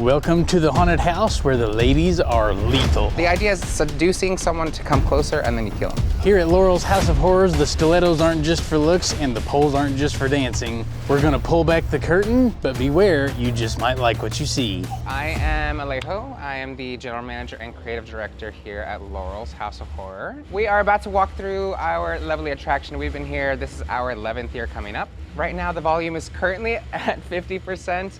Welcome to the haunted house where the ladies are lethal. The idea is seducing someone to come closer and then you kill them. Here at Laurel's House of Horrors, the stilettos aren't just for looks and the poles aren't just for dancing. We're gonna pull back the curtain, but beware, you just might like what you see. I am Alejo. I am the general manager and creative director here at Laurel's House of Horror. We are about to walk through our lovely attraction. We've been here, this is our 11th year coming up. Right now the volume is currently at 50%.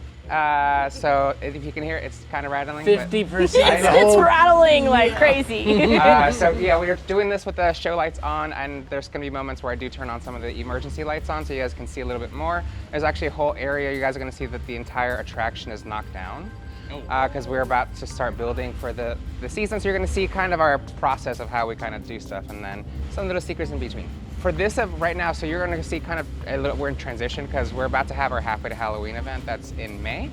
So if you can hear it, it's kind of rattling. 50%. It's rattling like crazy. So yeah, we're doing this with the show lights on, and there's gonna be moments where I do turn on some of the emergency lights on so you guys can see a little bit more. There's actually a whole area you guys are gonna see that the entire attraction is knocked down because we're about to start building for the season. So you're gonna see kind of our process of how we kind of do stuff, and then some little secrets in between. For this right now, so you're gonna see kind of we're in transition because we're about to have our Halfway to Halloween event that's in May.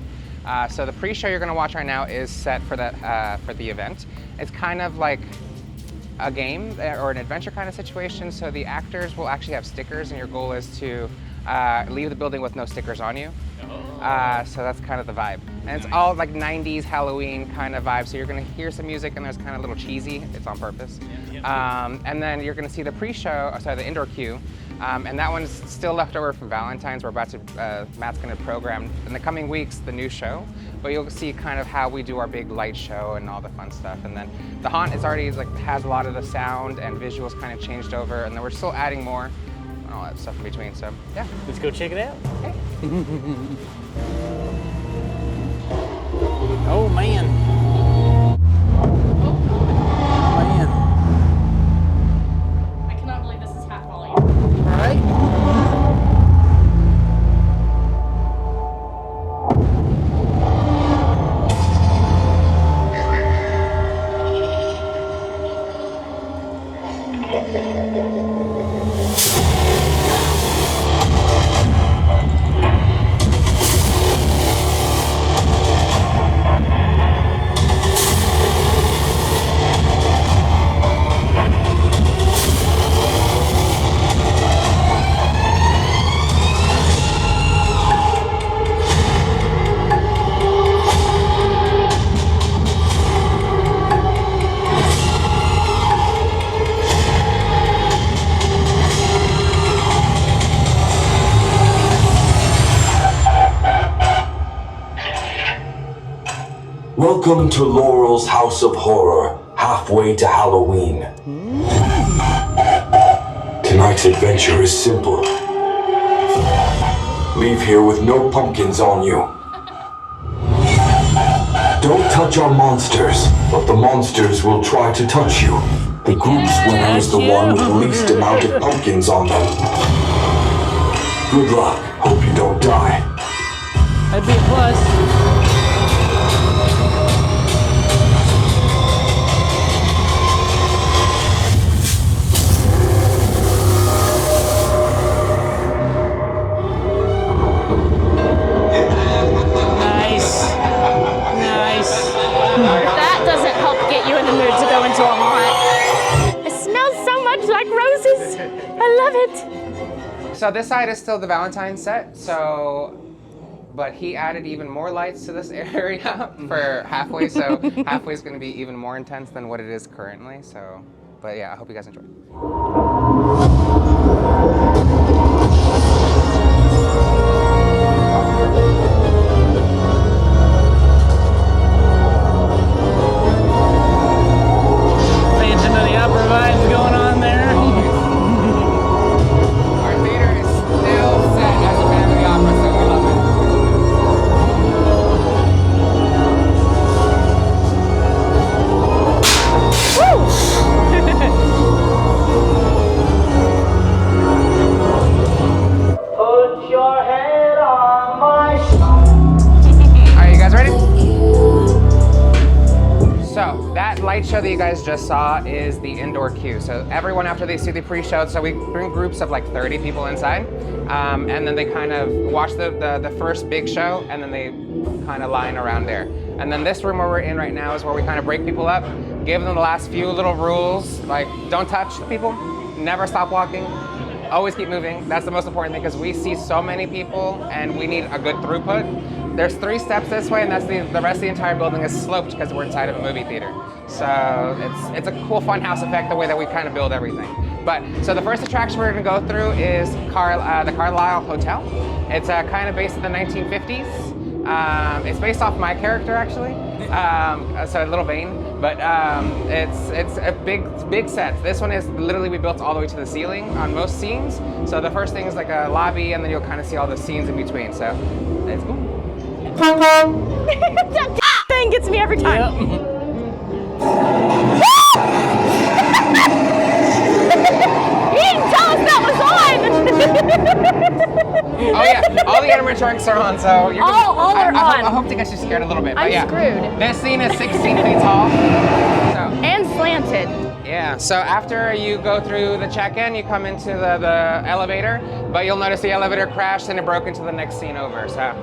So the pre-show you're gonna watch right now is set for the event. It's kind of like a game or an adventure kind of situation. So the actors will actually have stickers, and your goal is to leave the building with no stickers on you. So that's kind of the vibe. And it's all like 90s Halloween kind of vibe. So you're gonna hear some music and there's kind of a little cheesy, it's on purpose. And then you're gonna see the pre-show, the indoor queue. And that one's still left over from Valentine's. We're about to, Matt's gonna program in the coming weeks the new show. But you'll see kind of how we do our big light show and all the fun stuff. And then the haunt is already has a lot of the sound and visuals kind of changed over. And then we're still adding more and all that stuff in between, so yeah. Let's go check it out. Okay. Oh man. Man. I cannot believe this is half volume. Right? Welcome to Laurel's House of Horror, halfway to Halloween. Tonight's adventure is simple. Leave here with no pumpkins on you. Don't touch our monsters, but the monsters will try to touch you. The group's winner is the one with the least amount of pumpkins on them. Good luck. Hope you don't die. That'd be a plus. That doesn't help get you in the mood to go into a haunt. It smells so much like roses. I love it. So this side is still the Valentine's set, but he added even more lights to this area for halfway, so halfway is going to be even more intense than what it is currently. So, but yeah, I hope you guys enjoy. Phantom of the Opera vibes going on there. Our theater is still set as a Phantom of the Opera, so we love it. Put your head on my shoulder. Are you guys ready? So that light show that you guys just saw is the indoor queue. So everyone after they see the pre-show, so we bring groups of like 30 people inside, and then they kind of watch the first big show, and then they kind of line around there. And then this room where we're in right now is where we kind of break people up, give them the last few little rules, like don't touch the people, never stop walking, always keep moving. That's the most important thing because we see so many people and we need a good throughput. There's 3 steps this way, and that's the rest of the entire building is sloped because we're inside of a movie theater. So it's a cool fun house effect the way that we kind of build everything. But so the first attraction we're going to go through is the Carlisle Hotel. It's kind of based in the 1950s. It's based off my character actually, so a little vain. But it's a big set. This one is literally we built all the way to the ceiling on most scenes. So the first thing is like a lobby, and then you'll kind of see all the scenes in between. So it's cool. That thing gets me every time. Yep. You didn't tell us that was on. Oh yeah, all the animatronics are on, so you're all are on. I hope to get you scared a little bit. But I'm yeah, screwed. This scene is 16 feet tall. So, And slanted. yeah, so after you go through the check-in, you come into the elevator, but you'll notice the elevator crashed and it broke into the next scene over. So.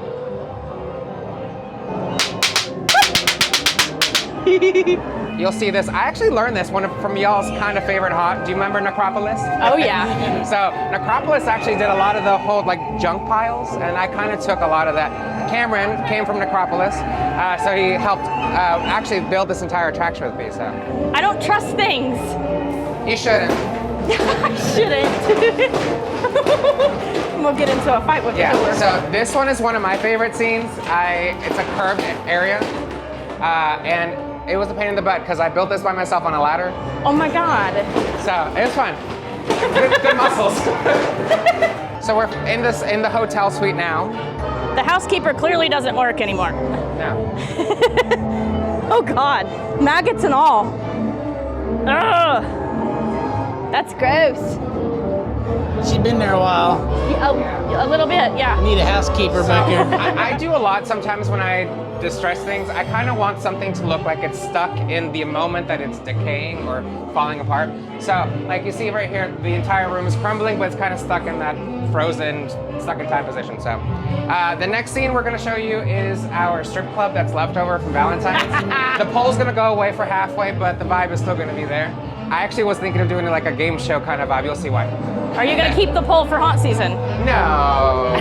You'll see this. I actually learned this from y'all's kind of favorite haunt. Do you remember Necropolis? Oh yeah. So Necropolis actually did a lot of the whole like junk piles, and I kind of took a lot of that. Cameron came from Necropolis, so he helped actually build this entire attraction with me. So I don't trust things. you shouldn't. I shouldn't. We'll get into a fight with Yeah. Killer. So this one is one of my favorite scenes. It's a curved area, and it was a pain in the butt because I built this by myself on a ladder. Oh my God. So it was fun. Good muscles. So we're in the hotel suite now. The housekeeper clearly doesn't work anymore. No. Oh God. Maggots and all. Ugh. That's gross. She's been there a while. A little bit, yeah. Need a housekeeper back here. I do a lot sometimes when I distress things. I kind of want something to look like it's stuck in the moment that it's decaying or falling apart. So, like you see right here, the entire room is crumbling, but it's kind of stuck in that frozen, stuck in time position. So, the next scene we're going to show you is our strip club that's left over from Valentine's. The pole's going to go away for halfway, but the vibe is still going to be there. I actually was thinking of doing it like a game show kind of vibe. You'll see why. Are you gonna keep the pole for haunt season? No.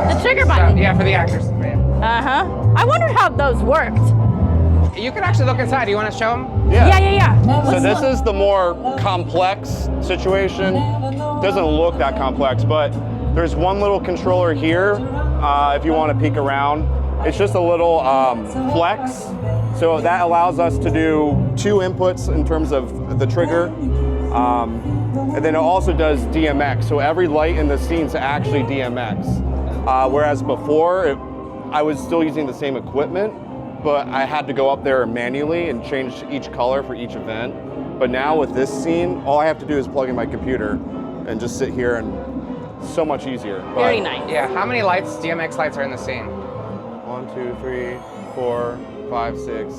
The trigger button. Yeah, for the actors. Uh-huh. I wondered how those worked. You can actually look inside. Do you want to show them? Yeah. So this is the more complex situation. Doesn't look that complex, but there's one little controller here if you want to peek around. It's just a little flex. So that allows us to do 2 inputs in terms of the trigger. And then it also does DMX. So every light in the scene's actually DMX. Whereas before, I was still using the same equipment, but I had to go up there manually and change each color for each event. But now with this scene, all I have to do is plug in my computer and just sit here, and so much easier. But Very nice. Yeah. How many lights, DMX lights, are in the scene? 1, 2, 3, 4, 5, 6,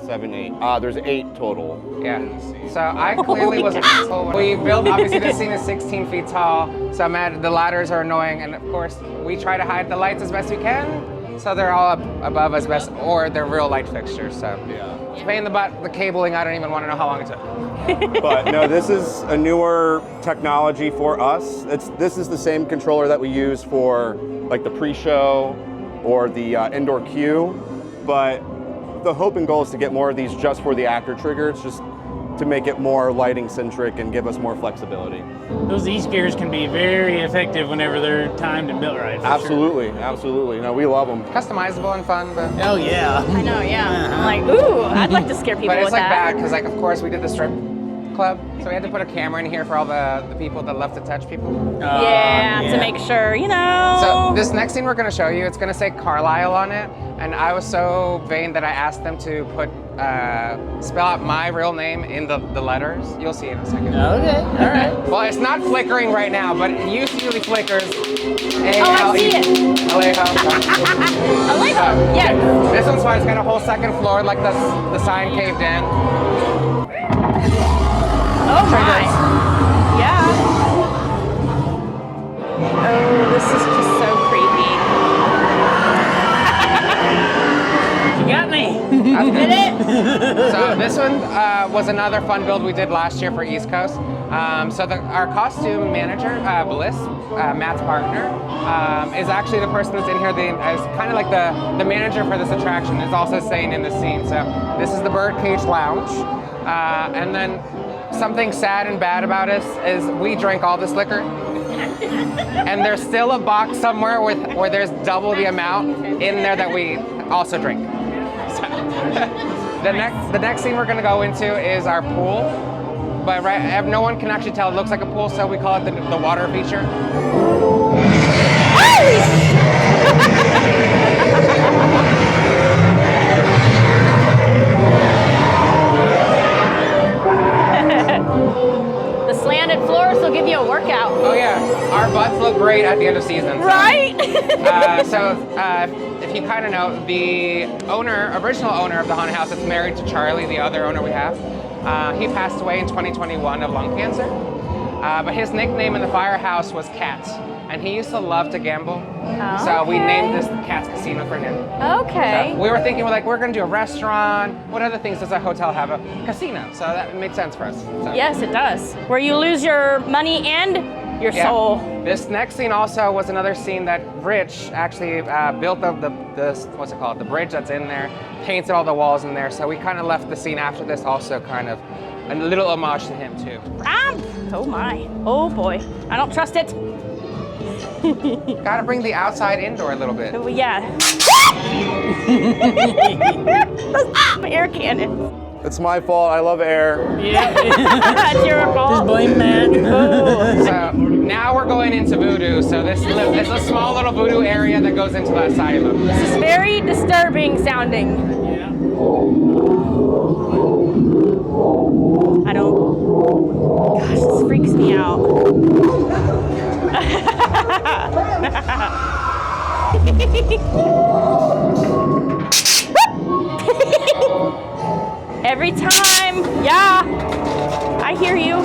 7, 8. There's 8 total. Yeah. So I clearly was an asshole. We built, obviously this scene is 16 feet tall, so the ladders are annoying, and of course we try to hide the lights as best we can, so they're all up above as best, or they're real light fixtures, so. Yeah. Pain in the butt, the cabling, I don't even want to know how long it took. But no, this is a newer technology for us. This is the same controller that we use for like the pre-show or the indoor queue, but the hope and goal is to get more of these just for the actor triggers, just to make it more lighting centric and give us more flexibility. Those E-scares can be very effective whenever they're timed and built right. Absolutely. No, we love them. Customizable and fun, but. Oh yeah. I know, yeah. I'm like, ooh, I'd like to scare people But it's with like that. bad because, like, of course, we did the strip club, so we had to put a camera in here for all the people that love to touch people. Yeah, to make sure, you know. So this next scene we're going to show you, it's going to say Carlisle on it, and I was so vain that I asked them to spell out my real name in the letters. You'll see in a second. Okay, all right. Well, it's not flickering right now, but it usually flickers. I see it. Alejo. Alejo, yes. This one's fine. It's got a whole second floor, like the sign caved in. Oh my. Yeah. Oh, this is just so creepy. You got me. Did it? So this one was another fun build we did last year for East Coast. Our costume manager, Bliss, Matt's partner, is actually the person that's in here as kind of like the manager for this attraction, is also staying in the scene. So this is the Birdcage Lounge. And then something sad and bad about us is we drank all this liquor. And there's still a box somewhere where there's double the amount in there that we also drink. So, the next scene we're going to go into is our pool, but no one can actually tell it looks like a pool, so we call it the water feature. The slanted floors will give you a workout. Oh yeah, our butts look great at the end of season. So. Right? If you kind of know, the original owner of the haunted house, is married to Charlie, the other owner we have. He passed away in 2021 of lung cancer. But his nickname in the firehouse was Cat, and he used to love to gamble. So we named this Cat's Casino for him. Okay. So we were thinking, we're going to do a restaurant. What other things does a hotel have? A casino. So that made sense for us. So. Yes, it does. Where you lose your money and your soul. This next scene also was another scene that Rich actually built the bridge that's in there, painted all the walls in there. So we kind of left the scene after this also kind of a little homage to him too. Oh my, oh boy. I don't trust it. Gotta bring the outside indoor a little bit. Oh, yeah. Air cannon. It's my fault. I love air. Yeah. It's your fault. Just blame Matt. So now we're going into voodoo. So this is a small little voodoo area that goes into the asylum. This is very disturbing sounding. Yeah. I don't. Gosh, this freaks me out. Every time, yeah, I hear you.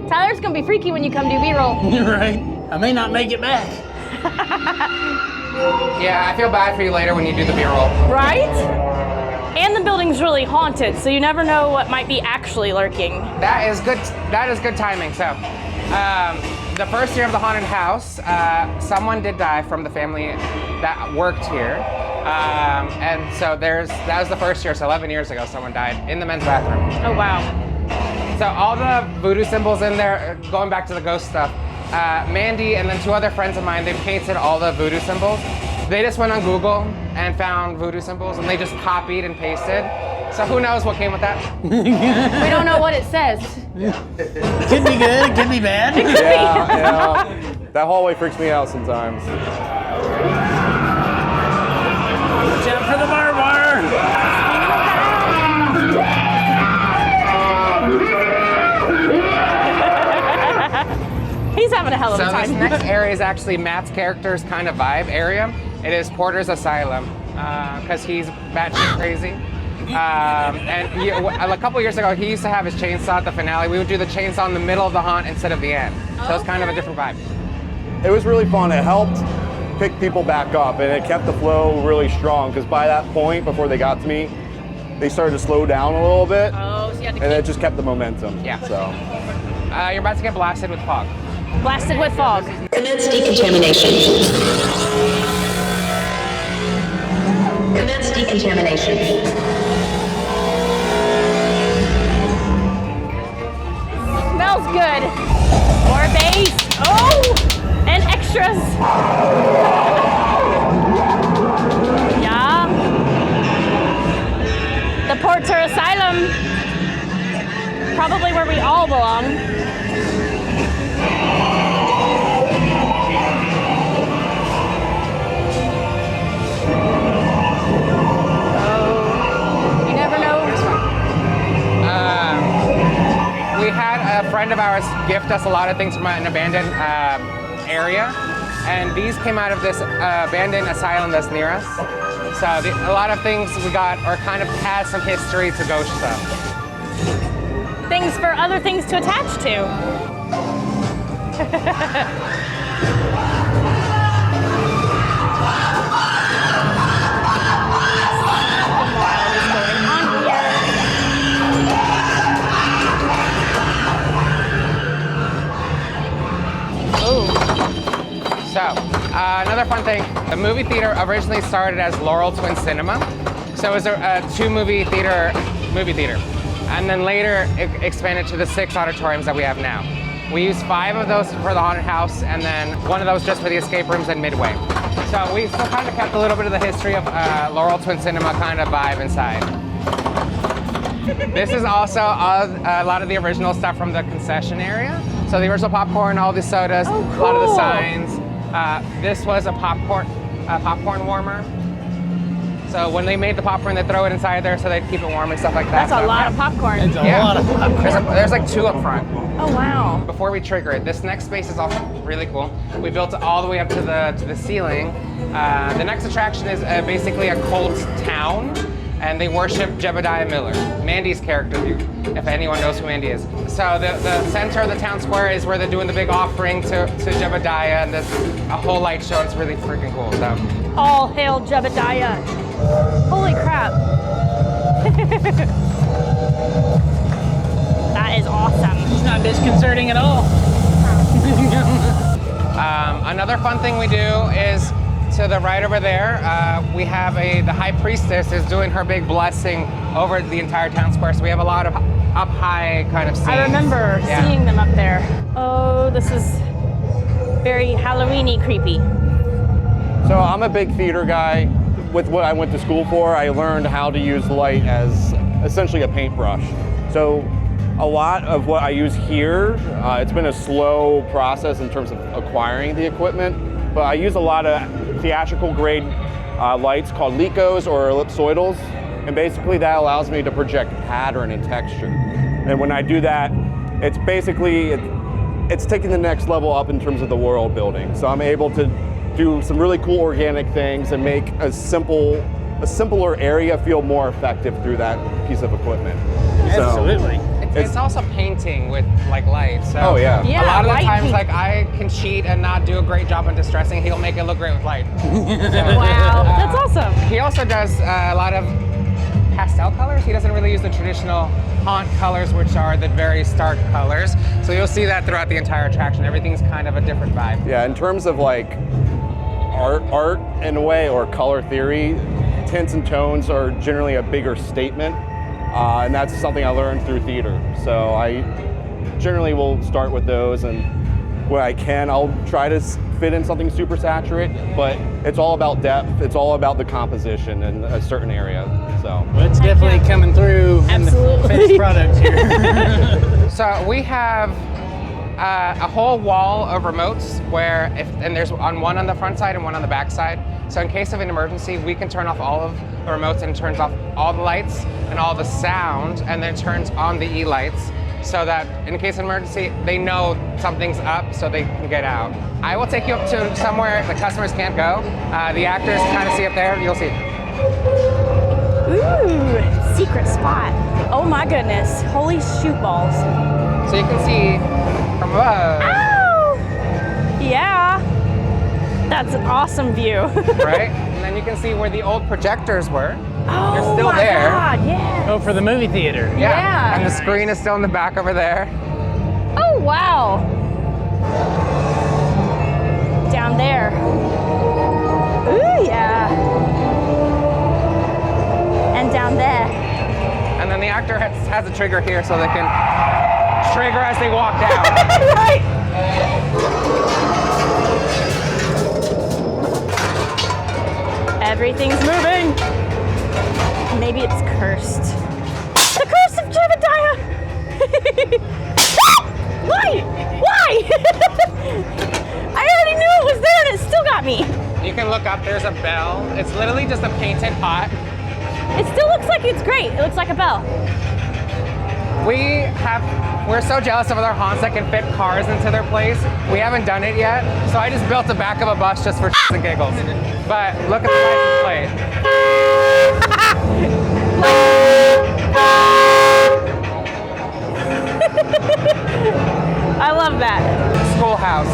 Tyler's gonna be freaky when you come do B-roll. You're right. I may not make it back. Yeah, I feel bad for you later when you do the B-roll. Right? And the building's really haunted, so you never know what might be actually lurking. That is good. That is good timing. So, the first year of the haunted house, someone did die from the family that worked here, and so that was the first year. So 11 years ago, someone died in the men's bathroom. Oh wow. So all the voodoo symbols in there, going back to the ghost stuff. Mandy and then two other friends of mine, they painted all the voodoo symbols. They just went on Google and found voodoo symbols, and they just copied and pasted. So who knows what came with that? We don't know what it says. Could be good, it could be bad. Yeah. That hallway freaks me out sometimes. Watch out for the barbed wire. He's having a hell of a So time. this next area is actually Matt's character's kind of vibe area. It is Porter's Asylum, because he's batshit crazy. A couple years ago, he used to have his chainsaw at the finale. We would do the chainsaw in the middle of the haunt instead of the end. So it's kind of a different vibe. It was really fun. It helped pick people back up, and it kept the flow really strong, because by that point, before they got to me, they started to slow down a little bit, Oh, so you had to and it just kept the momentum. Yeah. So. You're about to get blasted with fog. blasted with fog. Commence decontamination. Commence decontamination. Smells good. More bass. Oh, and extras. Yeah. The Porter Asylum. Probably where we all belong. You never know. We had a friend of ours gift us a lot of things from an abandoned area, and these came out of this abandoned asylum that's near us. So a lot of things we got are kind of has some history to ghost stuff. things for other things to attach to. So, another fun thing, the movie theater originally started as Laurel Twin Cinema. So it was a two-movie theater. And then later it expanded to the 6 auditoriums that we have now. We use 5 of those for the haunted house and then 1 of those just for the escape rooms and Midway. So we still kind of kept a little bit of the history of Laurel Twin Cinema kind of vibe inside. This is also a lot of the original stuff from the concession area. So the original popcorn, all the sodas, Oh, a lot of the cool. signs. This was a popcorn warmer. So when they made the popcorn, they throw it inside there so they'd keep it warm and stuff like that. That's a So, lot yeah. of popcorn. It's a lot of popcorn. There's like 2 up front. Oh, wow. Before we trigger it, this next space is also really cool. We built it all the way up to the ceiling. The next attraction is basically a cult town, and they worship Jebediah Miller, Mandy's character, if anyone knows who Mandy is. So the center of the town square is where they're doing the big offering to Jebediah, and there's a whole light show. It's really freaking cool. So All hail Jebediah. Holy crap. That is awesome. It's not disconcerting at all. another fun thing we do is to the right over there, we have the high priestess is doing her big blessing over the entire town square. So we have a lot of up high kind of scenes. I remember seeing them up there. Oh, this is very Halloween-y creepy. So I'm a big theater guy. With what I went to school for, I learned how to use light as essentially a paintbrush. So a lot of what I use here, it's been a slow process in terms of acquiring the equipment, but I use a lot of theatrical grade lights called licos or ellipsoidals, and basically that allows me to project pattern and texture. And when I do that, it's basically, it's taking the next level up in terms of the world building. So I'm able to do some really cool organic things and make a simpler area feel more effective through that piece of equipment. Absolutely. It's also painting with like light. So Oh, yeah. Yeah, a lot of the light times, paint. like I can cheat and not do a great job on distressing. He'll make it look great with light. Wow, that's awesome. He also does a lot of pastel colors. He doesn't really use the traditional haunt colors, which are the very stark colors. So you'll see that throughout the entire attraction. Everything's kind of a different vibe. Yeah, in terms of like art in a way, or color theory, tints and tones are generally a bigger statement, and that's something I learned through theater. So I generally will start with those, and when I can, I'll try to fit in something super saturate, but it's all about depth, it's all about the composition in a certain area, so. Well, it's definitely coming through in the Absolutely. finished product here. So we have a whole wall of remotes where, and there's one on the front side and one on the back side. So in case of an emergency, we can turn off all of the remotes and it turns off all the lights and all the sound, and then turns on the E-lights so that in case of emergency, they know something's up so they can get out. I will take you up to somewhere the customers can't go. The actors kind of see up there, you'll see. Ooh, secret spot. Oh my goodness, holy shoot balls. So you can see from above, Ow! Yeah, that's an awesome view. right? And then you can see where the old projectors were. Oh They're still my there. God, yeah. Oh, for the movie theater. Yeah. And the screen is still in the back over there. Oh, wow. Down there. Ooh, yeah. And down there. And then the actor has a trigger here so they can trigger as they walk down. Right. Everything's moving. Maybe it's cursed. The curse of Jebediah! Why? Why? I already knew it was there and it still got me. You can look up, there's a bell. It's literally just a painted pot. It still looks like it's great. It looks like a bell. We're so jealous of other haunts that can fit cars into their place. We haven't done it yet, so I just built the back of a bus just for shits and giggles. But look at the license plate. I love that. Schoolhouse.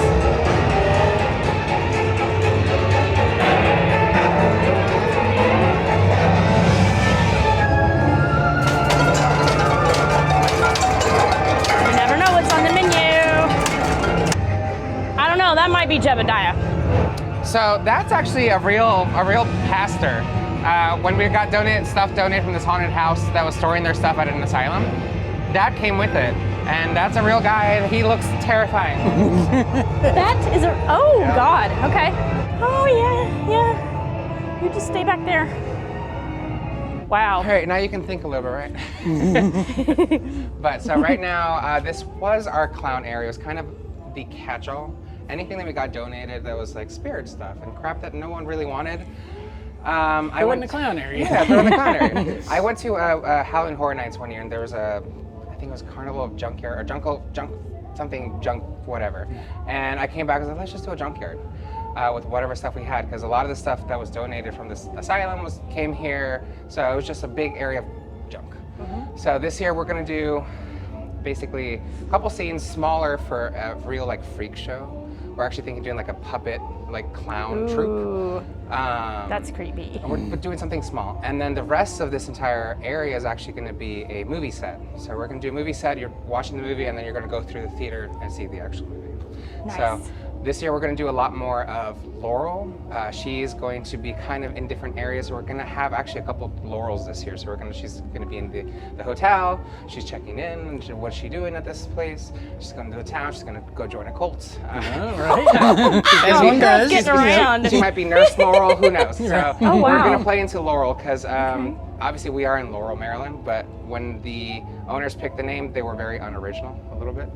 You never know what's on the menu. I don't know, that might be Jebediah. So that's actually a real pastor. When we got stuff donated from this haunted house that was storing their stuff at an asylum, that came with it. And that's a real guy, and he looks terrifying. That is a, oh yeah. God, okay. Oh yeah. You just stay back there. Wow. All right, now you can think a little bit, right? But so right now, this was our clown area. It was kind of the catch-all. Anything that we got donated that was like spirit stuff and crap that no one really wanted. I went to the clown area. Yeah, throw in the clown area. I went to Halloween Horror Nights one year, and there was I think it was Carnival of Junkyard, or junk, whatever. And I came back and was like, let's just do a junkyard with whatever stuff we had, because a lot of the stuff that was donated from this asylum came here, so it was just a big area of junk. So this year we're gonna do basically a couple scenes smaller for a real like freak show. We're actually thinking of doing like a puppet, like clown troupe. That's creepy. We're doing something small. And then the rest of this entire area is actually gonna be a movie set. So we're gonna do a movie set, you're watching the movie, and then you're gonna go through the theater and see the actual movie. Nice. So this year we're gonna do a lot more of Laurel. She's going to be kind of in different areas. We're gonna have actually a couple of Laurels this year. So she's gonna be in the hotel. She's checking in. What's she doing at this place? She's going to the town. She's gonna go join a cult. As one does. Getting around. She might be Nurse Laurel. Who knows? So Oh, wow. we're gonna play into Laurel because obviously we are in Laurel, Maryland. But when the owners picked the name, they were very unoriginal a little bit.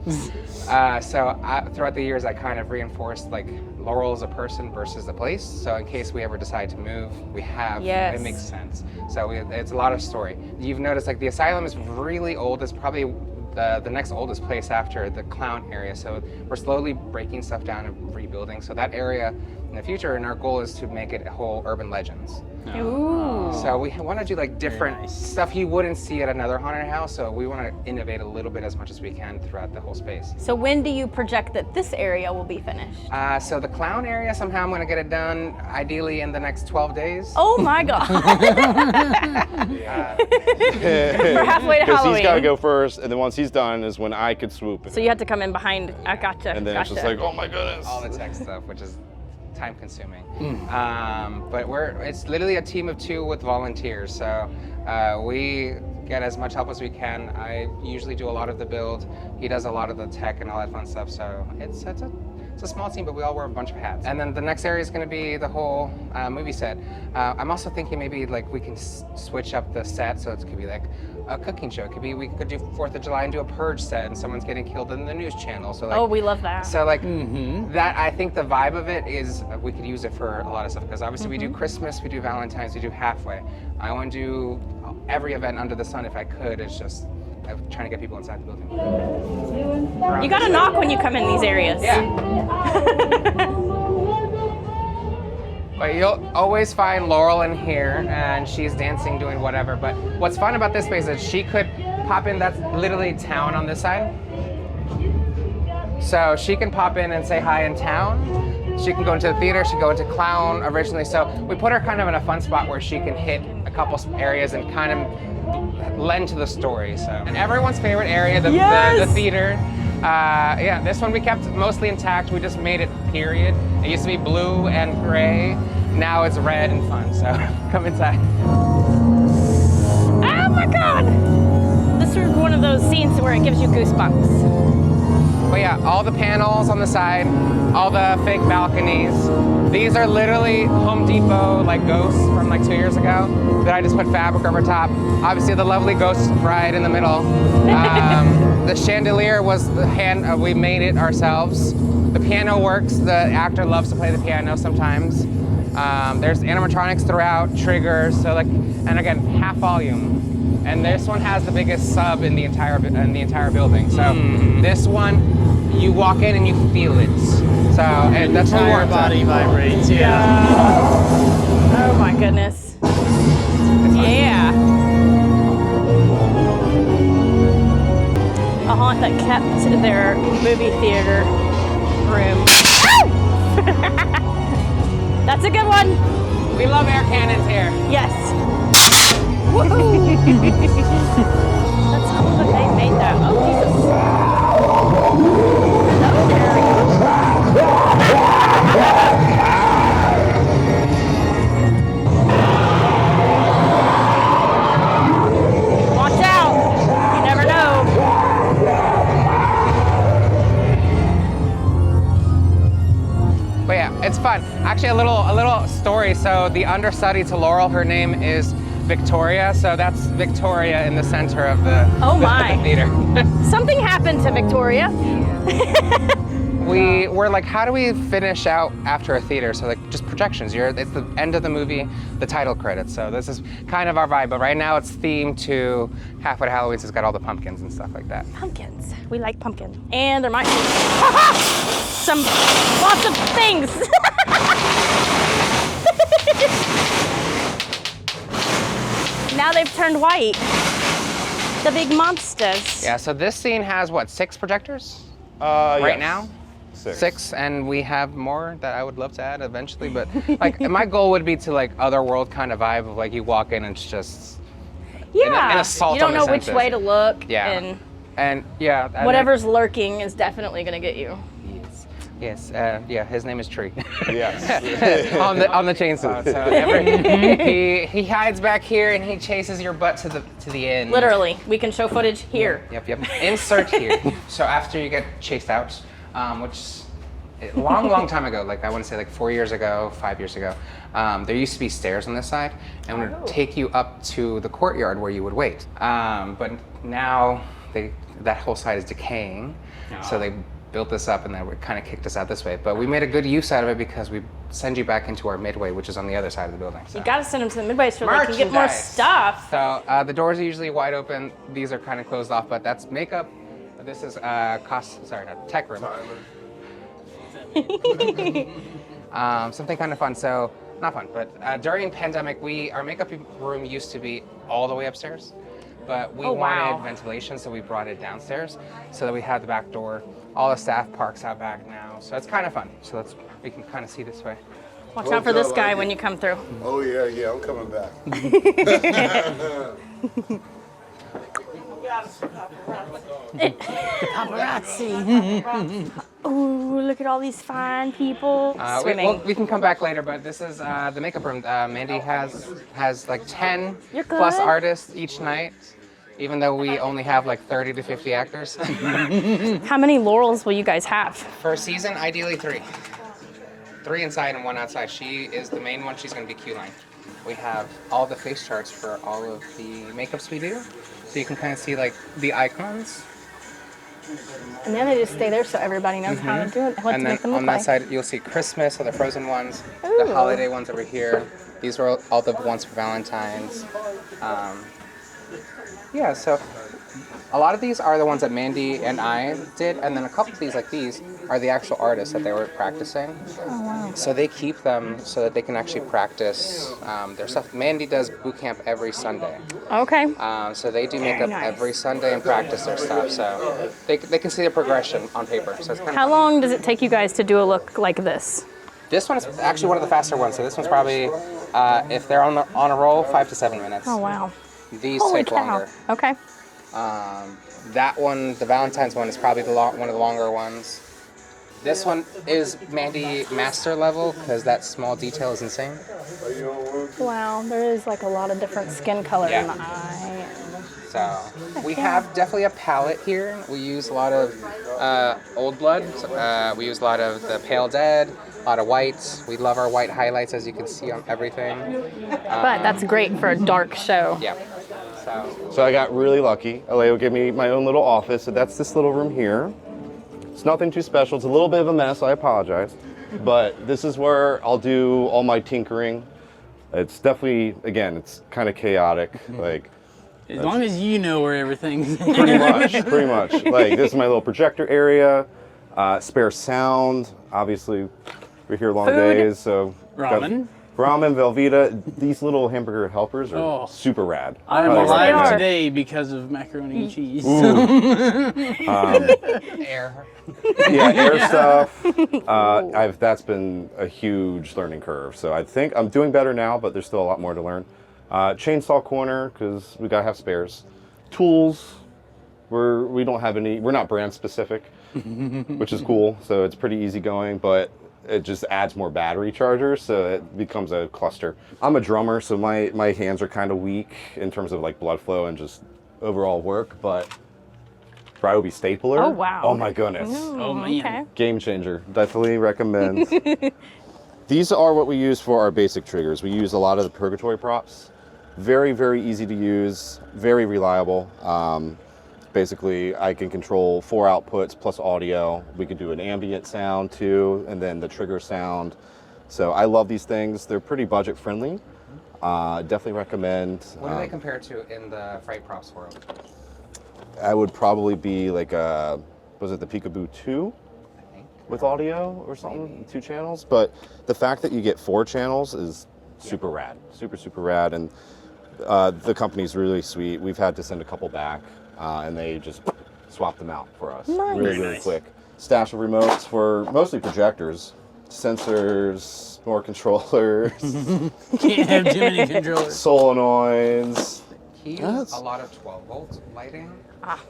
Throughout the years, I kind of reinforced like Laurel is a person versus the place. So in case we ever decide to move, we have, Yes. it makes sense. So it's a lot of story. You've noticed like the asylum is really old. It's probably the next oldest place after the clown area. So we're slowly breaking stuff down and rebuilding. So that area in the future, and our goal is to make it a whole urban legends. Ooh. So we want to do like different stuff you wouldn't see at another haunted house. So we want to innovate a little bit as much as we can throughout the whole space. So when do you project that this area will be finished? So the clown area, somehow I'm going to get it done, ideally in the next 12 days. Oh my God. For halfway to Because Halloween. he's got to go first, and then once he's done is when I could swoop in. So you had to come in behind. I gotcha. And then it's just like, oh my goodness. All the tech stuff, which is time consuming. But it's literally a team of 2 with volunteers. So we get as much help as we can. I usually do a lot of the build. He does a lot of the tech and all that fun stuff. So it's a small team, but we all wear a bunch of hats. And then the next area is going to be the whole movie set. I'm also thinking maybe like we can switch up the set, so it could be like a cooking show. It could be we could do 4th of July and do a purge set, and someone's getting killed in the news channel. So like, Oh, we love that. So like that, I think the vibe of it is we could use it for a lot of stuff, because obviously we do Christmas, we do Valentine's, we do halfway. I want to do every event under the sun if I could. It's just I'm trying to get people inside the building. You gotta knock when you come in these areas. Yeah. But you'll always find Laurel in here, and she's dancing, doing whatever. But what's fun about this space is she could pop in. That's literally town on this side. So she can pop in and say hi in town. She can go into the theater. She can go into clown originally. So we put her kind of in a fun spot where she can hit a couple areas and kind of lend to the story. So, and everyone's favorite area, the theater. Yeah, this one we kept mostly intact. We just made it period. It used to be blue and gray. Now it's red and fun. So come inside. Oh my God! This is one of those scenes where it gives you goosebumps. But yeah, all the panels on the side, all the fake balconies. These are literally Home Depot like ghosts from like 2 years ago that I just put fabric over top. Obviously the lovely ghost bride in the middle. The chandelier was the hand, we made it ourselves. The piano works, the actor loves to play the piano sometimes. There's animatronics throughout, triggers, so like, and again, half volume. And this one has the biggest sub in the entire building. So this one, you walk in and you feel it. So and that's what Entire body vibrates. Yeah. Oh my goodness. Yeah. a haunt that kept their movie theater room. That's a good one. We love air cannons here. Yes. Woohoo! That's cool that they made that. Oh, Jesus. Hello there. Watch out. You never know. But yeah, it's fun. Actually, a little story. So the understudy to Laurel, her name is Victoria. So that's Victoria in the center of the, Oh the my. theater. Something happened to Victoria. We were like, how do we finish out after a theater? So like just projections. It's the end of the movie, the title credits. So this is kind of our vibe. But right now it's themed to Halfway to Halloween. So it's got all the pumpkins and stuff like that. Pumpkins. We like pumpkin. And there might be lots of things. Now they've turned white. The big monsters. Yeah, so this scene has what, 6 projectors? Right Right now? 6, and we have more that I would love to add eventually, but like my goal would be to like otherworld kind of vibe of like you walk in and it's just Yeah. an assault you don't on the know which senses. way to look. Yeah. And yeah, and Whatever's lurking is definitely gonna get you. Yes, yeah, his name is Tree. Yes. on the chainsaw. So he hides back here and he chases your butt to the end. Literally, we can show footage here. Yep. Insert here. So after you get chased out, which a long time ago, like I want to say like 4 years ago, 5 years ago, there used to be stairs on this side and would take you up to the courtyard where you would wait. But now that whole side is decaying, so they built this up and then it kind of kicked us out this way. But we made a good use out of it because we send you back into our midway, which is on the other side of the building. So. You gotta send them to the midway so they can get more stuff. So the doors are usually wide open. These are kind of closed off, but that's makeup. This is tech room. Something kind of fun. So not fun, but during pandemic, our makeup room used to be all the way upstairs, but we wanted ventilation, so we brought it downstairs so that we had the back door. All the staff parks out back now, so it's kind of fun. So we can kind of see this way. Watch out for this guy when you come through. Oh yeah, I'm coming back. Paparazzi. Ooh, look at all these fine people swimming. We can come back later, but this is the makeup room. Mandy has like 10 You're plus good. artists each night, even though we only have like 30 to 50 actors. How many Laurels will you guys have? For a season, ideally 3. 3 inside and 1 outside. She is the main one. She's going to be Q-line. We have all the face charts for all of the makeups we do, so you can kind of see like the icons. And then they just stay there so everybody knows how to do it, what And to then make them look on that like. side, you'll see Christmas, so the frozen ones, Ooh. the holiday ones over here. These were all the ones for Valentine's. Yeah, so a lot of these are the ones that Mandy and I did, and then a couple of these, like these, are the actual artists that they were practicing. Oh, wow. So they keep them so that they can actually practice their stuff. Mandy does boot camp every Sunday. Okay. So they do makeup every Sunday and practice their stuff. So they can see the progression on paper. So it's kind of How fun. long does it take you guys to do a look like this? This one is actually one of the faster ones. So this one's probably, if they're on a roll, 5 to 7 minutes. Oh, wow. These Holy take cow. longer. Okay. That one, the Valentine's one, is probably one of the longer ones. This one is Mandy master level because that small detail is insane. Wow, there is like a lot of different skin color in Yeah. the eye. So we have definitely a palette here. We use a lot of old blood. We use a lot of the pale dead, a lot of whites. We love our white highlights, as you can see on everything. But that's great for a dark show. Yeah. So I got really lucky. Alejo gave me my own little office, so that's this little room here. It's nothing too special. It's a little bit of a mess, I apologize. But this is where I'll do all my tinkering. It's definitely, again, it's kind of chaotic. Like, As long as you know where everything's pretty much. Like, this is my little projector area. Spare sound. Obviously, we're here long Food. days, so Ramen. Ramen, Velveeta, these little hamburger helpers are Oh. super rad. I'm yes, they alive are. today because of macaroni and cheese. Air. Yeah, air stuff. That's been a huge learning curve. So I think I'm doing better now, but there's still a lot more to learn. Chainsaw corner, because we gotta have spares. Tools, we don't have any. We're not brand specific, which is cool. So it's pretty easy going, but it just adds more battery chargers, so it becomes a cluster. I'm a drummer, so my hands are kind of weak in terms of like blood flow and just overall work, but Ryobi stapler. Oh, wow. Oh my goodness. Oh man. Okay. Game changer. Definitely recommend. These are what we use for our basic triggers. We use a lot of the purgatory props. Very, very easy to use, very reliable. Basically, I can control 4 outputs plus audio. We can do an ambient sound too, and then the trigger sound. So I love these things. They're pretty budget friendly. Definitely recommend. What do they compare to in the fright props world? I would probably be like was it the Peekaboo 2 I think. with audio or something, 2 channels? But the fact that you get 4 channels is super rad, super rad. And the company's really sweet. We've had to send a couple back. And they just swap them out for us really quick. Stash of remotes for mostly projectors, sensors, more controllers, Can't have too many controllers. solenoids. He used a lot of 12-volt lighting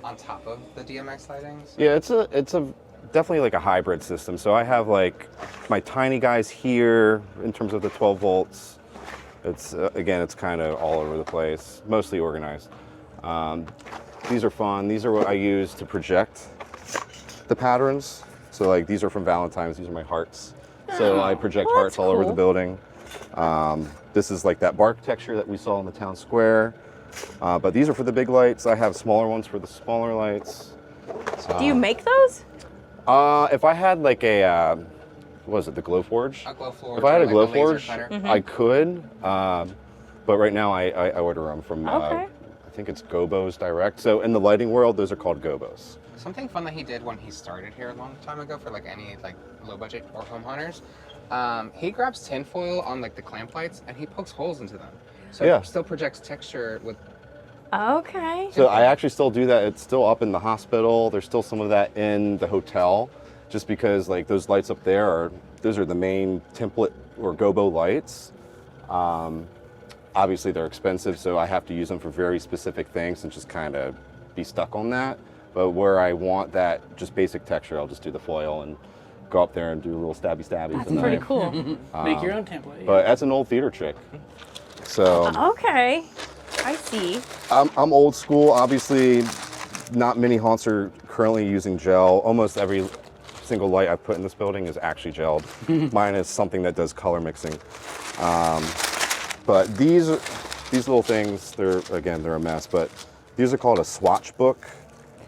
on top of the DMX lighting. So Yeah, it's a definitely like a hybrid system. So I have like my tiny guys here in terms of the 12 volts. It's again, it's kind of all over the place, mostly organized. These are fun. These are what I use to project the patterns. So like these are from Valentine's. These are my hearts. So I project hearts all over the building. This is like that bark texture that we saw in the town square. But these are for the big lights. I have smaller ones for the smaller lights. Do you make those? If I had like a, what was it, the Glowforge? a glow forge. If I had a or like laser Glowforge, cutter. I could. But right now I order them from, Okay. I think it's Gobos Direct. So in the lighting world, those are called Gobos. Something fun that he did when he started here a long time ago for like any like low budget or home hunters, he grabs tinfoil on like the clamp lights and he pokes holes into them. So Yeah. it still projects texture with. Okay. So I actually still do that. It's still up in the hospital. There's still some of that in the hotel, just because like those lights up there those are the main template or gobo lights. Obviously they're expensive, so I have to use them for very specific things and just kind of be stuck on that. But where I want that just basic texture, I'll just do the foil and go up there and do a little stabby. That's pretty cool. Make your own template. But that's an old theater trick. So Okay. I see. I'm old school. Obviously, not many haunts are currently using gel. Almost every single light I've put in this building is actually gelled. Mine is something that does color mixing. But these little things, they're a mess, but these are called a swatch book.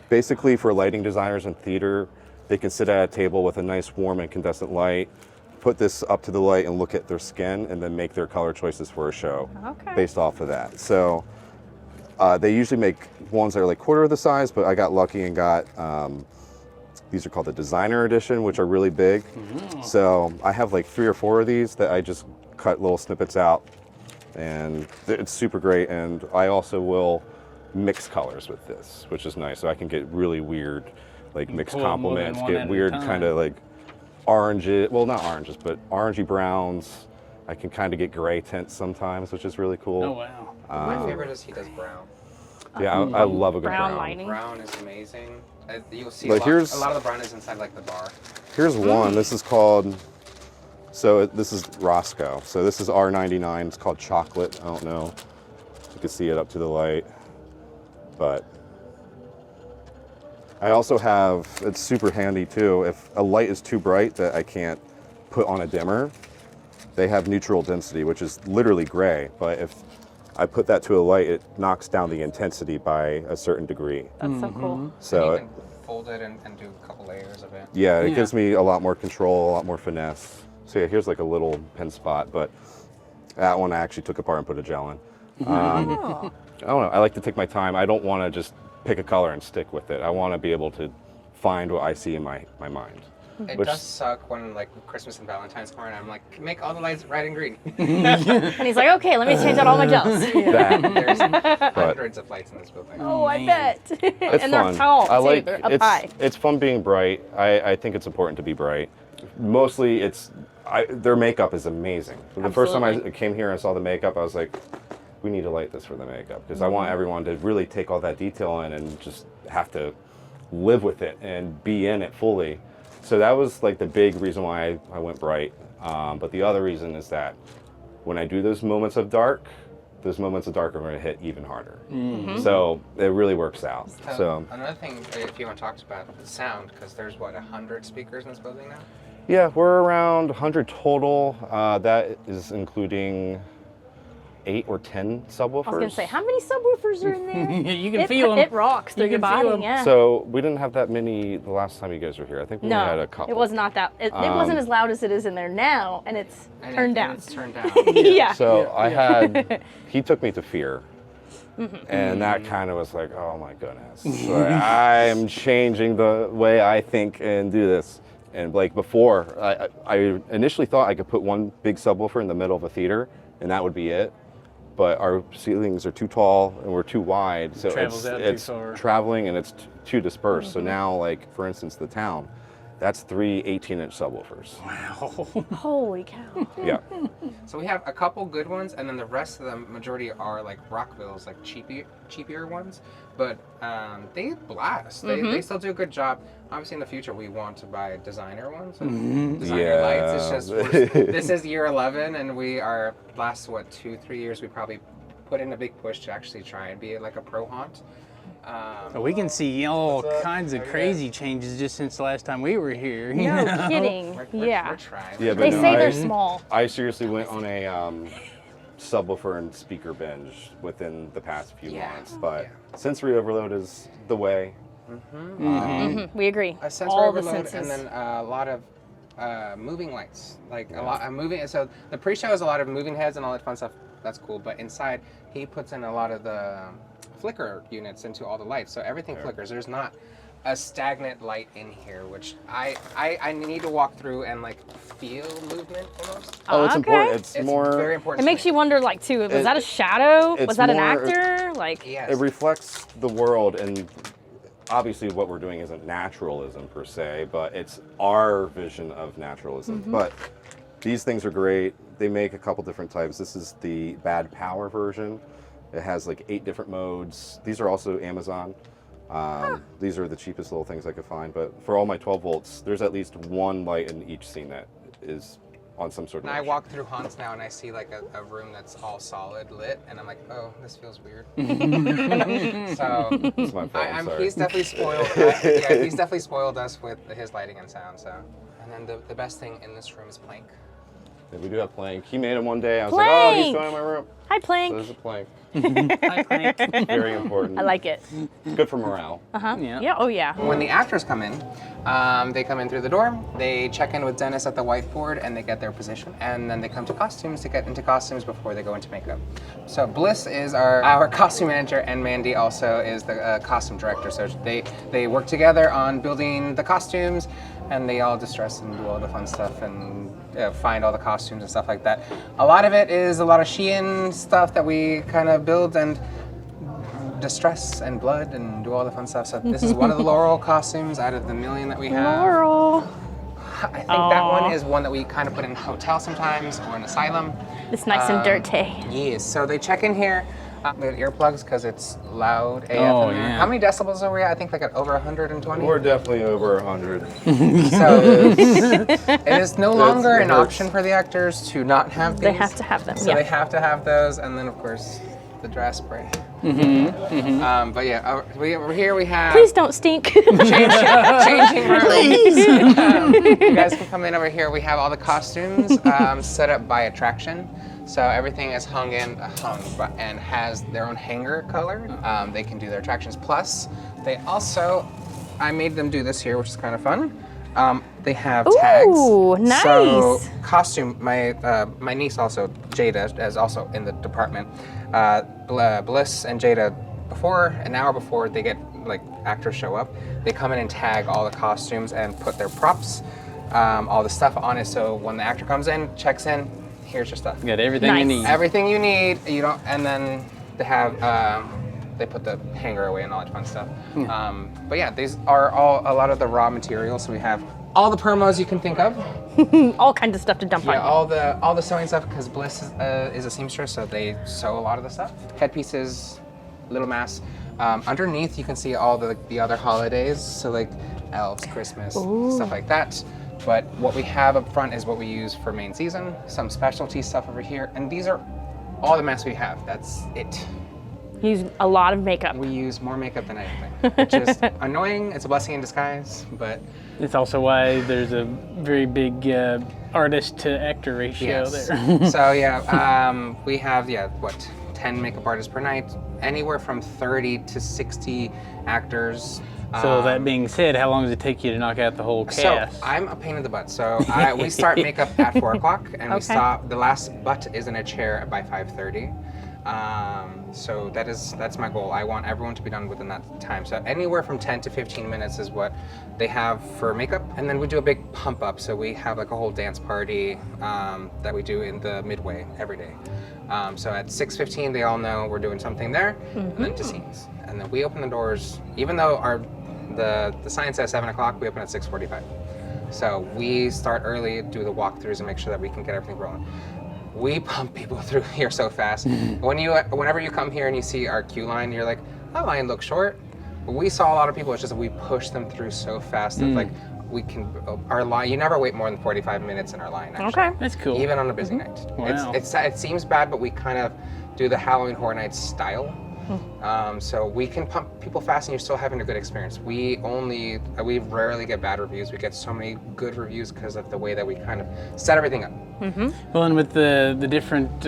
Basically for lighting designers in theater, they can sit at a table with a nice warm incandescent light, put this up to the light and look at their skin and then make their color choices for a show based off of that. So they usually make ones that are like quarter of the size, but I got lucky and got, these are called the designer edition, which are really big. So I have like 3 or 4 of these that I just cut little snippets out, and it's super great. And I also will mix colors with this, which is nice. So I can get really weird, like mixed pull 'em more than complements, one at get a weird time. kind of like oranges, well not oranges, but orangey browns. I can kind of get gray tints sometimes, which is really cool. Oh wow. My favorite is he does brown. Yeah, I love a good Brown brown. lighting. Brown is amazing. You'll see But a lot of the brown is inside like the bar. Here's one. This is called, so this is Roscoe. So this is R99. It's called Chocolate. I don't know if you can see it up to the light, but I also have, it's super handy too. If a light is too bright that I can't put on a dimmer, they have neutral density, which is literally gray. But if I put that to a light, it knocks down the intensity by a certain degree. That's so cool. So And you can fold it and do a couple layers of it. yeah, it Yeah. gives me a lot more control, a lot more finesse. So yeah, here's like a little pen spot, but that one I actually took apart and put a gel in. I don't know, I like to take my time. I don't want to just pick a color and stick with it. I want to be able to find what I see in my mind. It Which- does suck when like Christmas and Valentine's come around. I'm like, make all the lights red and green. And he's like, okay, let me change out all my gels. There's hundreds of lights in this building. Oh, I bet. It's and fun. they're tall, I too. like They're up it's high. it's fun being bright. I think it's important to be bright. Mostly, their makeup is amazing. The first time I Absolutely. came here and saw the makeup, I was like, we need to light this for the makeup because I want everyone to really take all that detail in and just have to live with it and be in it fully. So that was like the big reason why I went bright. But the other reason is that when I do those moments of dark are going to hit even harder. So it really works out. So another thing, if you want to talk about the sound, because there's what 100 speakers in this building now. yeah, we're around 100 total. That is including 8 or 10 subwoofers. I was gonna say, how many subwoofers are in there? You can feel them. It rocks through You your can feel body, 'em. yeah. So we didn't have that many the last time you guys were here. I think we only had a couple. it was not that. It wasn't as loud as it is in there now, and it's turned down. It's turned down. Yeah. So I had, he took me to Fear. And that kind of was like, oh my goodness. Like, I am changing the way I think and do this. And like before, I initially thought I could put one big subwoofer in the middle of a theater and that would be it. But our ceilings are too tall and we're too wide. So Travels out too it's far. traveling and it's too dispersed. So now like, for instance, the town, that's 3 18-inch subwoofers. Holy cow. Yeah. So we have a couple good ones, and then the rest of them, majority are like Rockville's, like cheaper ones. But they blast. They still do a good job. Obviously, in the future, we want to buy designer ones. And designer lights. It's just this is year 11, and we are last 2-3 years. We probably put in a big push to actually try and be like a pro haunt. We can see all kinds of crazy changes just since the last time we were here. you No know? kidding. We're Yeah. trying. Yeah, but They no, say they're small. I seriously went on a subwoofer and speaker binge within the past few months. But sensory overload is the way. We agree. A sensory All the overload, senses. and then a lot of moving lights, like a lot of moving. So the pre-show is a lot of moving heads and all that fun stuff. That's cool. But inside, he puts in a lot of the flicker units into all the lights, so everything flickers. There's not a stagnant light in here, which I need to walk through and like feel movement almost. Oh, it's Okay. important. It's It's more. very important. It makes you wonder, like, too, was that a shadow? it's Was that an more- actor? Like, Yes. It reflects the world, and obviously, what we're doing isn't naturalism per se, but it's our vision of naturalism. But these things are great. They make a couple different types. This is the bad power version. It has like 8 different modes. These are also Amazon. These are the cheapest little things I could find. But for all my 12 volts, there's at least one light in each scene that is on some sort of. And I motion. walk through haunts now and I see like a room that's all solid lit, and I'm like, oh, this feels weird. So It's my fault. I'm sorry. he's definitely spoiled. Yeah, he's definitely spoiled us with his lighting and sound. So, and then the best thing in this room is Plank. Yeah, we do have Plank. He made him one day. I was like, oh, he's Plank! going in my room. hi, So Plank. there's a Plank. Hi, Plank. Very important. I like it. Good for morale. Yeah. Yeah, oh yeah. When the actors come in, they come in through the door, they check in with Dennis at the whiteboard, and they get their position, and then they come to costumes to get into costumes before they go into makeup. So Bliss is our costume manager, and Mandy also is the costume director. So they work together on building the costumes, and they all distress and do all the fun stuff and find all the costumes and stuff like that. A lot of it is a lot of Shein stuff that we kind of build and distress and blood and do all the fun stuff. So this is one of the Laurel costumes out of the million that we have. Laurel. I think that one is one that we kind of put in a hotel sometimes or an asylum. It's nice and dirty. Yes, so they check in here. We have earplugs because it's loud AF Oh, in there. yeah. How many decibels are we at? I think like at over 120. We're definitely over 100. So it is no longer it an hurts. option for the actors to not have these. They have to have them, So yeah. they have to have those, and then of course the dry spray. But yeah, over here we have Please don't stink. changing rooms. You guys can come in over here. We have all the costumes set up by attraction. So everything is hung and has their own hanger color. They can do their attractions. Plus, they also, I made them do this here, which is kind of fun. They have tags. Ooh, So nice. costume, my niece also, Jada, is also in the department. Bliss and Jada, an hour before they get, like, actors show up, they come in and tag all the costumes and put their props. all the stuff on it. So when the actor comes in, checks in, here's your stuff. You got everything you Nice. need. Everything you need. You don't, and then they have they put the hanger away and all that fun stuff. But yeah, these are a lot of the raw materials. So we have all the permos you can think of. All kinds of stuff to dump Yeah, on you. all the sewing stuff, because Bliss is a seamstress, so they sew a lot of the stuff. Headpieces, little masks. Underneath, you can see all the other holidays, so like elves, Christmas, stuff like that. But what we have up front is what we use for main season. Some specialty stuff over here, and these are all the masks we have. That's it. Use a lot of makeup. We use more makeup than anything, which is annoying. It's a blessing in disguise, but It's also why there's a very big artist to actor ratio there. So yeah, we have 10 makeup artists per night, anywhere from 30 to 60 actors. So that being said, how long does it take you to knock out the whole cast? So I'm a pain in the butt. So we start makeup at 4 o'clock, and we stop. The last butt is in a chair by 5:30. So that's my goal. I want everyone to be done within that time. So anywhere from 10 to 15 minutes is what they have for makeup, and then we do a big pump up. So we have like a whole dance party that we do in the midway every day. So at 6:15, they all know we're doing something there, and then to scenes. And then we open the doors, even though the sign says 7 o'clock, we open at 6:45. So we start early, do the walkthroughs, and make sure that we can get everything rolling. We pump people through here so fast. Whenever you come here and you see our queue line, you're like, that line looks short. But we saw a lot of people, it's just that we push them through so fast that like we can, our line, you never wait more than 45 minutes in our line, actually. Okay. That's cool. Even on a busy night. Wow. It seems bad, but we kind of do the Halloween Horror Nights style. So we can pump people fast and you're still having a good experience. We rarely get bad reviews. We get so many good reviews because of the way that we kind of set everything up. Well, and with the different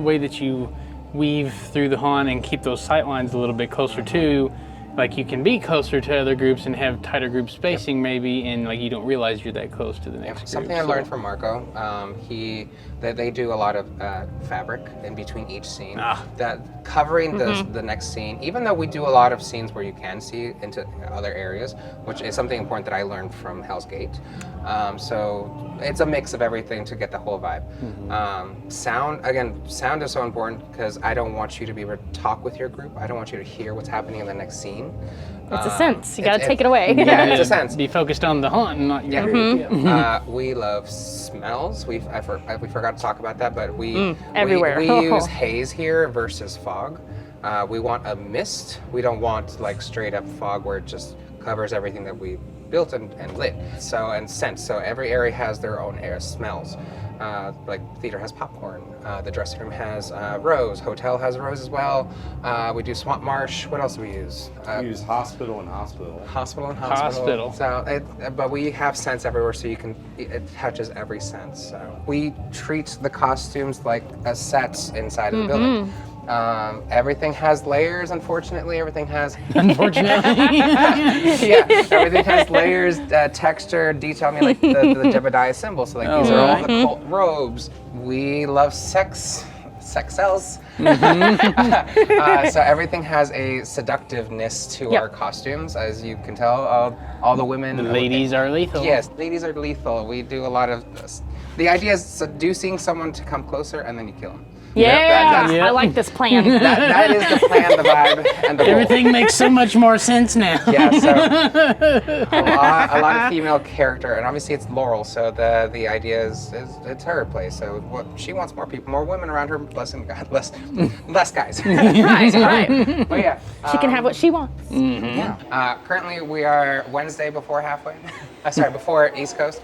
way that you weave through the haunt and keep those sight lines a little bit closer to, like you can be closer to other groups and have tighter group spacing maybe, and like you don't realize you're that close to the next group. Something I learned from Marco, they do a lot of fabric in between each scene, that covering the next scene, even though we do a lot of scenes where you can see into other areas, which is something important that I learned from Hell's Gate. So it's a mix of everything to get the whole vibe. Sound is so important because I don't want you to be able to talk with your group. I don't want you to hear what's happening in the next scene. It's a sense. You gotta take it away. Yeah, it's a sense. Be focused on the haunt and not your group. We love smells. We forgot to talk about that, but everywhere. We use haze here versus fog. We want a mist. We don't want like straight up fog where it just covers everything that we built and lit. So, and scents. So every area has their own air smells. Like theater has popcorn. The dressing room has rose. Hotel has rose as well. We do swamp marsh. What else do we use? We use hospital and hospital. Hospital and hospital. So, but we have scents everywhere, so it touches every sense. So we treat the costumes like a set inside of the building. Everything has layers, unfortunately. Everything has... Unfortunately. Everything has layers, texture, detail. I mean, like the Jebediah symbol. So like these are all the cult robes. We love sex sells. So everything has a seductiveness to our costumes, as you can tell. All the women... The ladies are lethal. Yes, ladies are lethal. We do a lot of... The idea is seducing someone to come closer and then you kill them. Yeah, I like this plan. That is the plan, the vibe, and the goal. Everything makes so much more sense now. Yeah, so a lot of female character, and obviously it's Laurel, so the idea is it's her place. So she wants more people, more women around her. Blessing God, less guys. right. But yeah, She can have what she wants. yeah. Currently we are Wednesday before halfway. Before East Coast.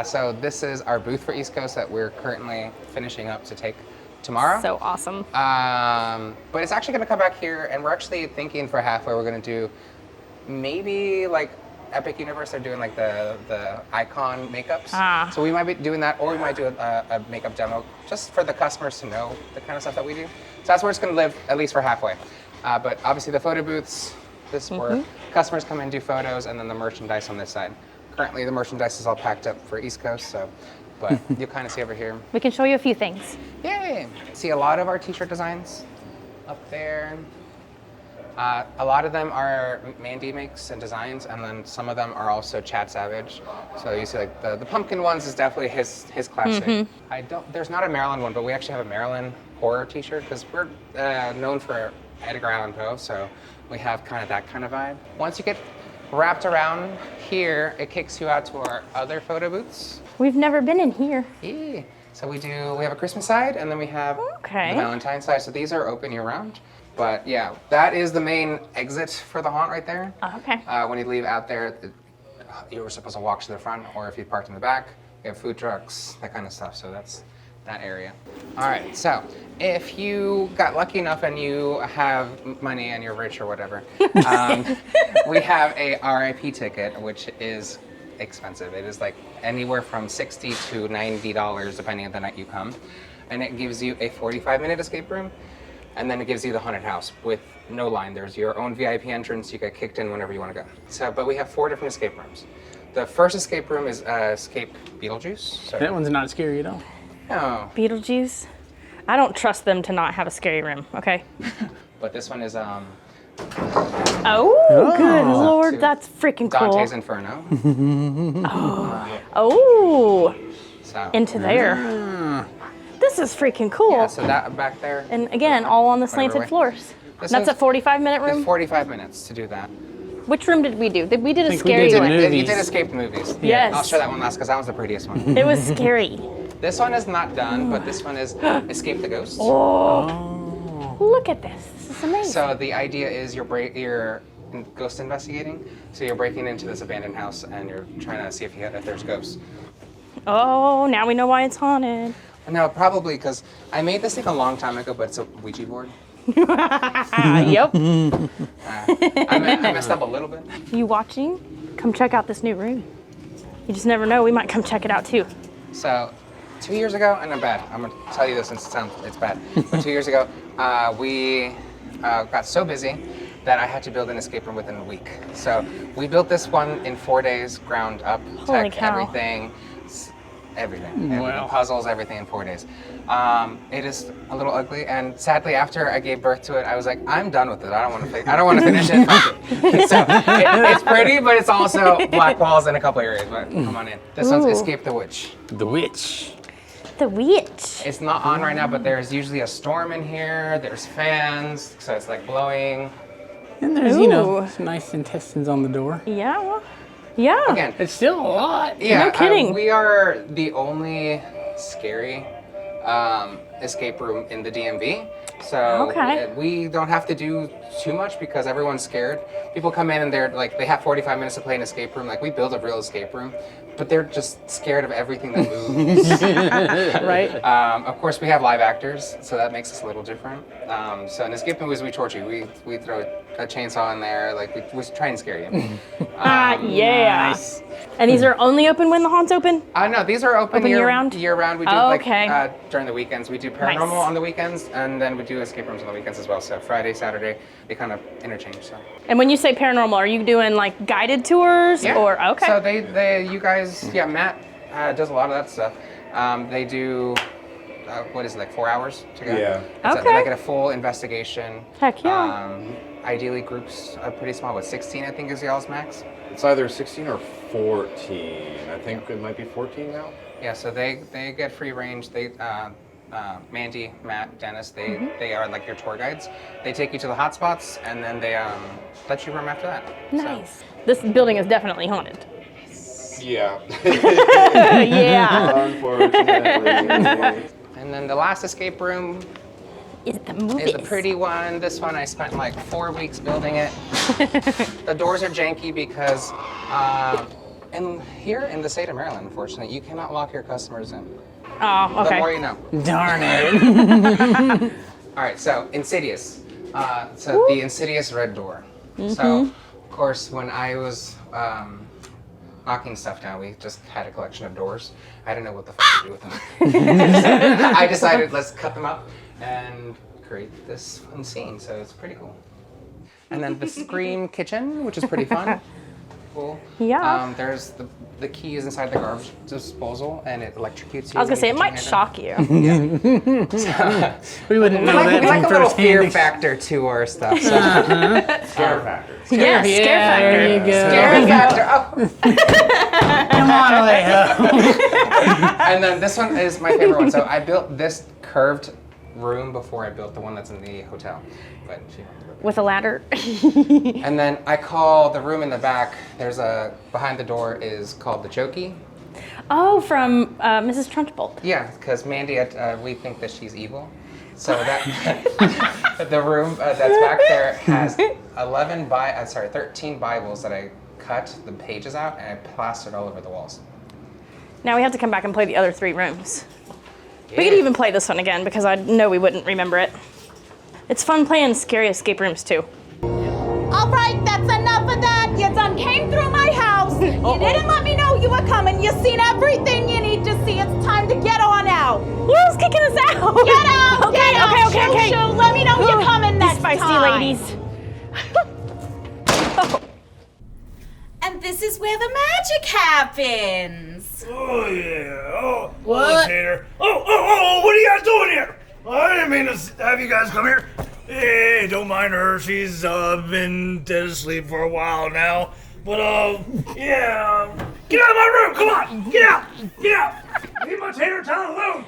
So this is our booth for East Coast that we're currently finishing up to take tomorrow. So awesome. But it's actually going to come back here, and we're actually thinking for halfway we're going to do maybe like Epic Universe. They're doing like the icon makeups. So we might be doing that, or we might do a makeup demo just for the customers to know the kind of stuff that we do. So that's where it's going to live, at least for halfway. But obviously the photo booths, this is where customers come in and do photos, and then the merchandise on this side. Currently the merchandise is all packed up for East Coast, but you'll kind of see over here. We can show you a few things. Yay! See a lot of our t-shirt designs up there. A lot of them are Mandy makes and designs, and then some of them are also Chad Savage. So you see, like the pumpkin ones is definitely his classic. There's not a Maryland one, but we actually have a Maryland horror T-shirt because we're known for Edgar Allan Poe, so we have kind of that kind of vibe. Once you get wrapped around here, it kicks you out to our other photo booths. We've never been in here. Yeah. So we have a Christmas side, and then we have the Valentine's side. So these are open year-round. But yeah, that is the main exit for the haunt right there. Okay. When you leave out there, you were supposed to walk to the front, or if you parked in the back, you have food trucks, that kind of stuff. So that's that area. All right, so if you got lucky enough and you have money and you're rich or whatever, we have a RIP ticket, which is expensive. It is like anywhere from $60 to $90 depending on the night you come. And it gives you a 45-minute escape room. And then it gives you the haunted house with no line. There's your own VIP entrance. You get kicked in whenever you want to go. So, but we have 4 different escape rooms. The first escape room is Escape Beetlejuice. So, That one's not scary at all. no, Beetlejuice. I don't trust them to not have a scary room, okay? but this one is Oh, good Lord, that's freaking cool. Dante's Inferno. Oh, So, into there. This is freaking cool. yeah, so that back there. And again, all on the Whatever slanted way. floors. This That's a one's- 45-minute It's room? 45 minutes to do that. Which room did we do? We did a think we scary did one. the You movies. did Escape the movies. Yes. I'll show that one last because that was the prettiest one. It was scary. This one is not done, but this one is Escape the Ghosts. Oh, look at this. This is amazing. So the idea is you're ghost investigating. So you're breaking into this abandoned house and you're trying to see if there's ghosts. Oh, now we know why it's haunted. No, probably because I made this thing a long time ago, but it's a Ouija board. Yep. I messed up a little bit. You watching? Come check out this new room. You just never know. We might come check it out too. So 2 years ago, and I'm bad. I'm gonna tell you this since it's bad. But 2 years ago, we got so busy that I had to build an escape room within a week. So we built this one in 4 days, ground up, Holy tech, cow. everything, Wow. puzzles, everything in 4 days. It is a little ugly, and sadly, after I gave birth to it, I was like, I'm done with it. I don't want to finish it. Fuck it. So it's pretty, but it's also black walls in a couple areas. But come on in. This one's Ooh. Escape the Witch. The witch. The witch. It's not on right now, but there's usually a storm in here. There's fans, so it's like blowing. And there's, Ooh. some nice intestines on the door. Yeah. Well, yeah. Again, It's still a lot. yeah, No kidding. we are the only scary escape room in the DMV. So Okay. we don't have to do too much because everyone's scared. People come in and they're like, they have 45 minutes to play an escape room. Like we build a real escape room, but they're just scared of everything that moves. Right. Of course, we have live actors, so that makes us a little different. So in escape movies, we torture you. We throw a chainsaw in there, like we try and scare you. Yeah. Nice. And these are only open when the haunt's open? No, these are open year-round? Year-round. We do Oh, like okay. during the weekends. We do paranormal Nice. on the weekends, and then we do escape rooms on the weekends as well. So Friday, Saturday, they kind of interchange. So And when you say paranormal, are you doing like guided tours or okay? So you guys, Matt does a lot of that stuff. They do. What is it, like 4 hours to go? Yeah. Okay. They get a full investigation. Heck yeah. Ideally, groups are pretty small. 16, I think, is y'all's max. It's either 16 or 14. I think it might be 14 now. Yeah, so they get free range. They Mandy, Matt, Dennis, they are like your tour guides. They take you to the hot spots and then they let you roam after that. Nice. This building is definitely haunted. Yeah. Yeah. Unfortunately. And then the last escape room Is the movies. is the pretty one. This one I spent like 4 weeks building it. The doors are janky because here in the state of Maryland, unfortunately, you cannot lock your customers in. Oh, The more okay. you know. Darn it. All right, so Insidious. The Insidious red door. So, of course, when I was knocking stuff down, we just had a collection of doors. I didn't know what the fuck to do with them. I decided let's cut them up and create this fun scene. So it's pretty cool. And then the Scream Kitchen, which is pretty fun. FrankenFuel. Yeah. There's the key is inside the garbage disposal, and it electrocutes you. I was gonna say, it when you might put your shock you. We wouldn't know that We like from a little first fear hand. factor to our stuff. So. Scare factor. Yeah, scare factor. There you go. Scary factor. Oh. Come on, Alejo. And then this one is my favorite one. So I built this curved room before I built the one that's in the hotel. But With a ladder. and then I call the room in the back. There's behind the door is called the Chokey. Oh, from Mrs. Trunchbull. Yeah, because Mandy, we think that she's evil. So that the room that's back there has 13 Bibles that I cut the pages out and I plastered all over the walls. Now we have to come back and play the other 3 rooms. We could even play this one again because I know we wouldn't remember it. It's fun playing scary escape rooms too. All right, that's enough of that. You done came through my house. You didn't let me know you were coming. You've seen everything you need to see. It's time to get on out. Who's kicking us out? Get out! Okay, Get out! okay. Shoo, shoo. Let me know you're coming next These feisty time. ladies. And this is where the magic happens. Oh, yeah. Oh, what? Here. Oh, what are you guys doing here? I didn't mean to have you guys come here. Hey, don't mind her. She's been dead asleep for a while now. But, yeah. Get out of my room. Come on. Get out. Get out. Leave my tater tot alone.